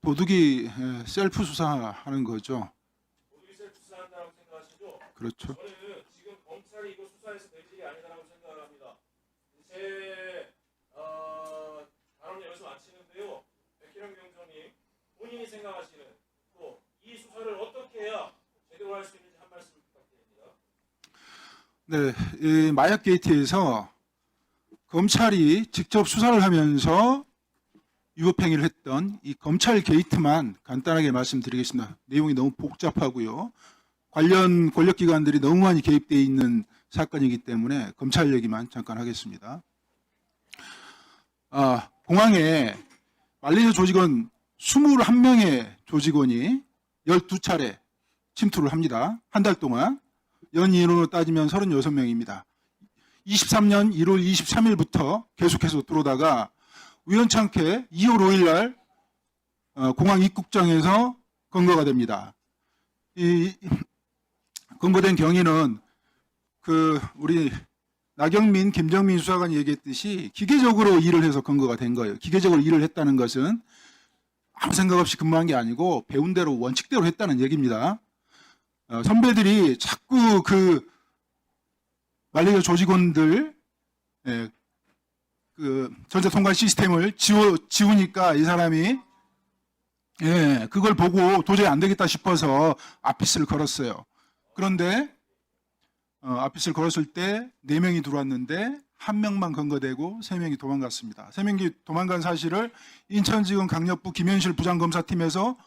도둑이 셀프 수사하는 거죠. 모두이 셀프 수사한다고 생각하시죠? 그렇죠. 저는 지금 검찰이 이거 수사해서 될 일이 아니다라고 생각을 합니다. 제 발언을 여기서 마치는데요. 백희령 위원장님, 본인이 생각하시는 또 이 수사를 어떻게 해야 제대로 할 수 있는지 한 말씀 부탁드립니다. 네, 이 마약 게이트에서 검찰이 직접 수사를 하면서 위법행위를 했던 이 검찰 게이트만 간단하게 말씀드리겠습니다. 내용이 너무 복잡하고요. 관련 권력기관들이 너무 많이 개입되어 있는 사건이기 때문에 검찰 얘기만 잠깐 하겠습니다. 공항에 말레이시아 조직원 21명의 조직원이 12차례 침투를 합니다. 한 달 동안. 연인으로 따지면 36명입니다. 23년 1월 23일부터 계속해서 들어오다가 우연찮게 2월 5일 날 공항 입국장에서 검거가 됩니다. 이 검거된 경위는 우리 나경민, 김정민 수사관이 얘기했듯이 기계적으로 일을 해서 검거가 된 거예요. 기계적으로 일을 했다는 것은 아무 생각 없이 근무한 게 아니고 배운 대로 원칙대로 했다는 얘기입니다. 선배들이 자꾸 말레이시아 조직원들 전자통관 시스템을 지우니까 이 사람이 그걸 보고 도저히 안 되겠다 싶어서 아피스를 걸었어요. 그런데 아피스를 걸었을 때 4명이 들어왔는데 1명만 검거되고 3명이 도망갔습니다. 3명이 도망간 사실을 인천지검 강력부 김현실 부장검사팀에서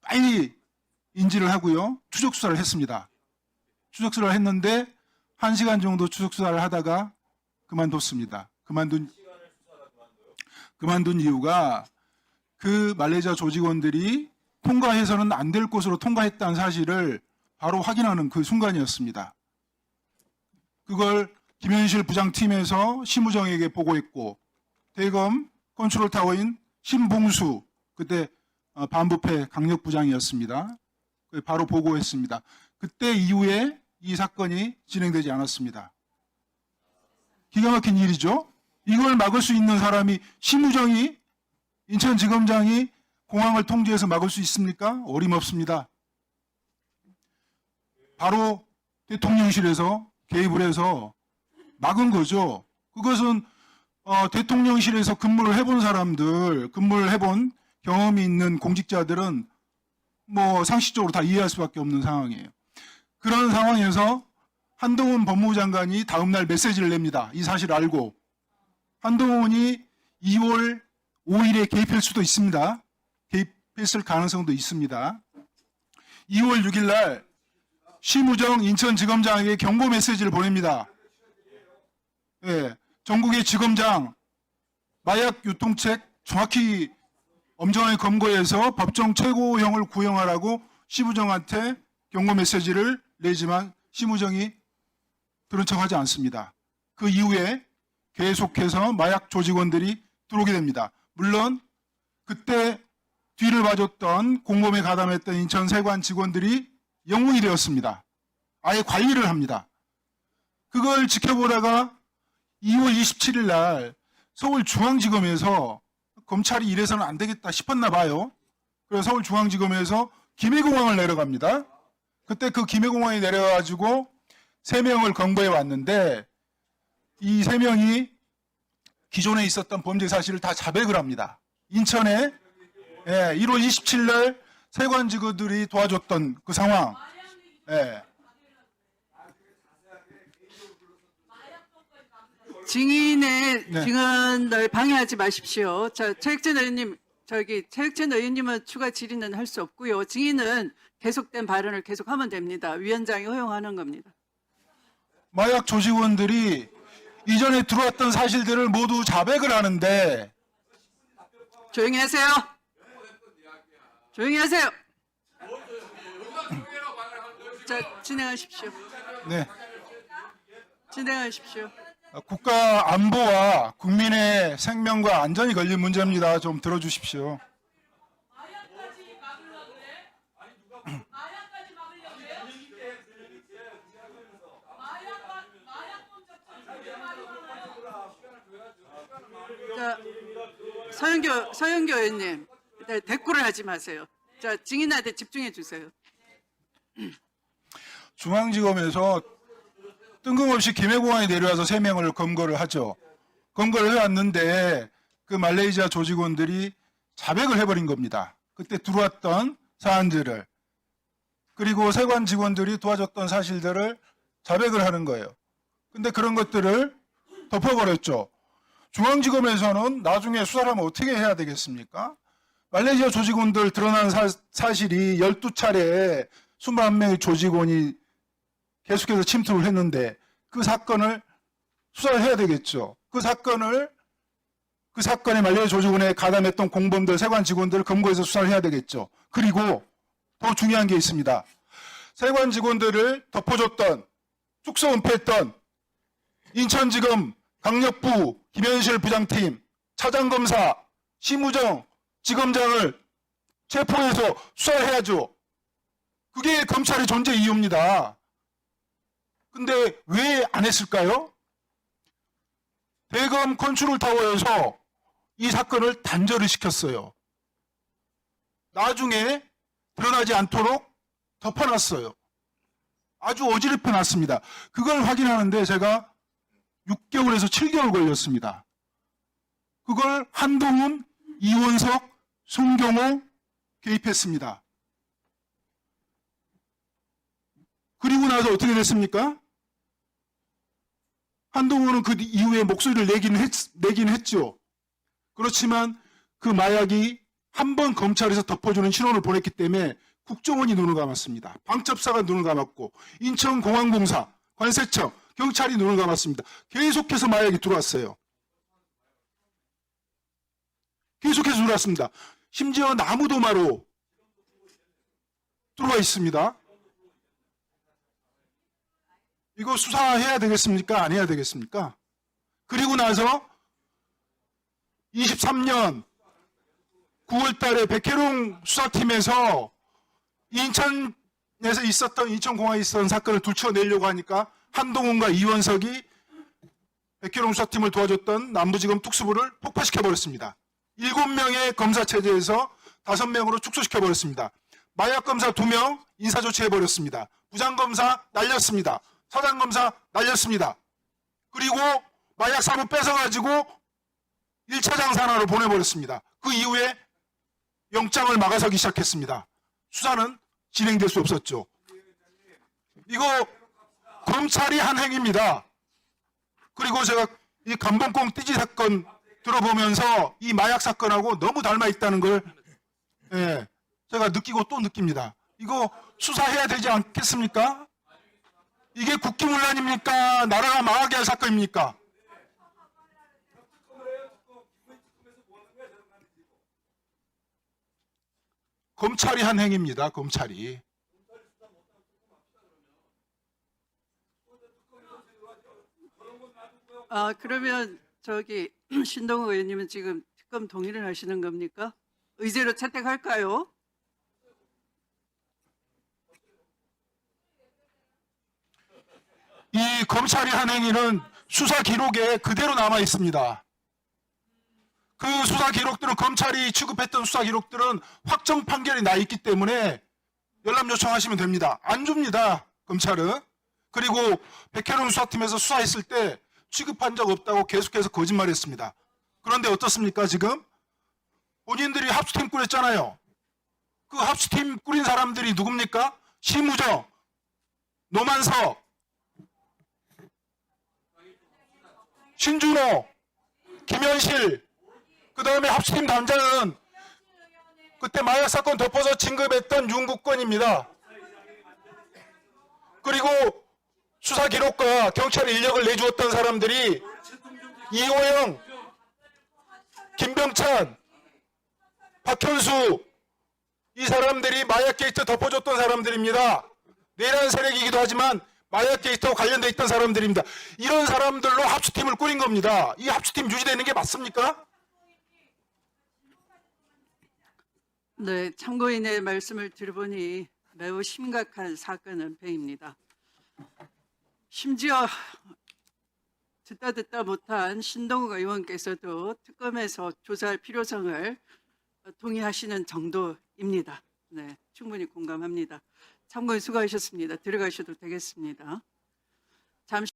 빨리 인지를 하고요. 추적수사를 했습니다. 추적수사를 했는데 1시간 정도 추적수사를 하다가 그만뒀습니다. 그만둔 이유가 그 말레이시아 조직원들이 통과해서는 안 될 곳으로 통과했다는 사실을 바로 확인하는 그 순간이었습니다. 그걸 김현실 부장팀에서 심우정에게 보고했고 대검 컨트롤타워인 신봉수 그때 반부패 강력부장이었습니다. 바로 보고했습니다. 그때 이후에 이 사건이 진행되지 않았습니다. 기가 막힌 일이죠. 이걸 막을 수 있는 사람이 심우정이 인천지검장이 공항을 통제해서 막을 수 있습니까? 어림없습니다. 바로 대통령실에서 개입을 해서 막은 거죠. 그것은 대통령실에서 근무를 해본 사람들, 근무를 해본 경험이 있는 공직자들은 뭐 상식적으로 다 이해할 수밖에 없는 상황이에요. 그런 상황에서 한동훈 법무부 장관이 다음날 메시지를 냅니다. 이 사실을 알고. 한동훈이 2월 5일에 개입할 수도 있습니다. 개입했을 가능성도 있습니다. 2월 6일 날 심우정 인천지검장에게 경고 메시지를 보냅니다. 전국의 지검장 마약 유통책 정확히 엄정하게 검거해서 법정 최고형을 구형하라고 심우정한테 경고 메시지를 내지만 심우정이 들은 척하지 않습니다. 그 이후에 계속해서 마약 조직원들이 들어오게 됩니다. 물론 그때 뒤를 봐줬던 공범에 가담했던 인천 세관 직원들이 영웅이 되었습니다. 아예 관리를 합니다. 그걸 지켜보다가 2월 27일 날 서울중앙지검에서 검찰이 이래서는 안 되겠다 싶었나 봐요. 그래서 서울중앙지검에서 김해공항을 내려갑니다. 그때 그 김해공항에 내려가지고 3명을 검거해 왔는데 이 3명이 기존에 있었던 범죄 사실을 다 자백을 합니다. 인천에 1월 27일 날 세관 직원들이 도와줬던 그 상황. 증인의 증언을 방해하지 마십시오. 최혁진 의원님, 최혁진 의원님은 추가 질의는 할 수 없고요. 증인은 계속된 발언을 계속하면 됩니다. 위원장이 허용하는 겁니다. 마약 조직원들이 이전에 들어왔던 사실들을 모두 자백을 하는데 조용히 하세요. 조용히 하세요. 자, 진행하십시오. 네. 진행하십시오. 국가 안보와 국민의 생명과 안전이 걸린 문제입니다. 좀 들어주십시오. 자, 서영교 의원님, 네, 대꾸를 하지 마세요. 자, 증인한테 집중해 주세요. 중앙지검에서 뜬금없이 김해공항에 내려와서 3명을 검거를 하죠. 검거를 해왔는데 그 말레이시아 조직원들이 자백을 해버린 겁니다. 그때 들어왔던 사안들을. 그리고 세관 직원들이 도와줬던 사실들을 자백을 하는 거예요. 근데 그런 것들을 덮어버렸죠. 중앙지검에서는 나중에 수사를 하면 어떻게 해야 되겠습니까? 말레이시아 조직원들 드러난 사실이 12차례 21명의 조직원이 계속해서 침투를 했는데 그 사건을 수사를 해야 되겠죠. 그 사건에 말레이시아 조직원에 가담했던 공범들, 세관 직원들을 검거해서 수사를 해야 되겠죠. 그리고 더 중요한 게 있습니다. 세관 직원들을 덮어줬던, 축소 은폐했던 인천지검 강력부 김현실 부장팀, 차장검사, 심우정 지검장을 체포해서 수사를 해야죠. 그게 검찰의 존재 이유입니다. 근데 왜 안 했을까요? 대검 컨트롤타워에서 이 사건을 단절을 시켰어요. 나중에 드러나지 않도록 덮어놨어요. 아주 어지럽혀 놨습니다. 그걸 확인하는데 제가 6개월에서 7개월 걸렸습니다. 그걸 한동훈, 이원석, 송경호 개입했습니다. 그리고 나서 어떻게 됐습니까? 한동훈은 그 이후에 목소리를 내긴 했죠. 그렇지만 그 마약이 한 번 검찰에서 덮어주는 신호를 보냈기 때문에 국정원이 눈을 감았습니다. 방첩사가 눈을 감았고 인천공항공사, 관세청, 경찰이 눈을 감았습니다. 계속해서 마약이 들어왔어요. 계속해서 들어왔습니다. 심지어 나무도마로 들어와 있습니다. 이거 수사해야 되겠습니까? 안 해야 되겠습니까? 그리고 나서 23년 9월 달에 백혜룡 수사팀에서 인천에서 있었던, 인천공항에 있었던 사건을 들춰내려고 하니까 한동훈과 이원석이 백혜룡 수사팀을 도와줬던 남부지검 특수부를 폭파시켜버렸습니다. 7명의 검사체제에서 5명으로 축소시켜버렸습니다. 마약검사 2명 인사조치해버렸습니다. 부장검사 날렸습니다. 사장검사 날렸습니다. 그리고 마약 사부 뺏어가지고 1차 장산하러 보내버렸습니다. 그 이후에 영장을 막아서기 시작했습니다. 수사는 진행될 수 없었죠. 이거 검찰이 한 행위입니다. 그리고 제가 이 감봉콩 띠지 사건 들어보면서 이 마약 사건하고 너무 닮아 있다는 걸 제가 느끼고 또 느낍니다. 이거 수사해야 되지 않겠습니까? 이게 국기문란입니까? 나라가 망하게 할 사건입니까? 검찰이 한 행위입니다. 검찰이. 그러면 저기 신동욱 의원님은 지금 특검 동의를 하시는 겁니까? 의제로 채택할까요? 이 검찰이 한 행위는 수사 기록에 그대로 남아 있습니다. 그 수사 기록들은, 검찰이 취급했던 수사 기록들은 확정 판결이 나 있기 때문에 연락 요청하시면 됩니다. 안 줍니다, 검찰은. 그리고 백혜룡 수사팀에서 수사했을 때 취급한 적 없다고 계속해서 거짓말했습니다. 그런데 어떻습니까? 지금 본인들이 합수팀 꾸렸잖아요. 그 합수팀 꾸린 사람들이 누굽니까? 심우정, 노만석, 신준호, 김현실, 그 다음에 합수팀 단장은 그때 마약 사건 덮어서 진급했던 윤국권입니다. 그리고 수사 기록과 경찰 인력을 내주었던 사람들이 이호영, 김병찬, 박현수, 이 사람들이 마약 게이트 덮어줬던 사람들입니다. 내란 세력이기도 하지만 마약 게이트와 관련돼 있던 사람들입니다. 이런 사람들로 합수팀을 꾸린 겁니다. 이 합수팀 유지되는 게 맞습니까? 네, 참고인의 말씀을 들어보니 매우 심각한 사건 은폐입니다. 심지어 듣다 못한 신동욱 의원께서도 특검에서 조사할 필요성을 동의하시는 정도입니다. 네, 충분히 공감합니다. 참고인 수고하셨습니다. 들어가셔도 되겠습니다. 잠시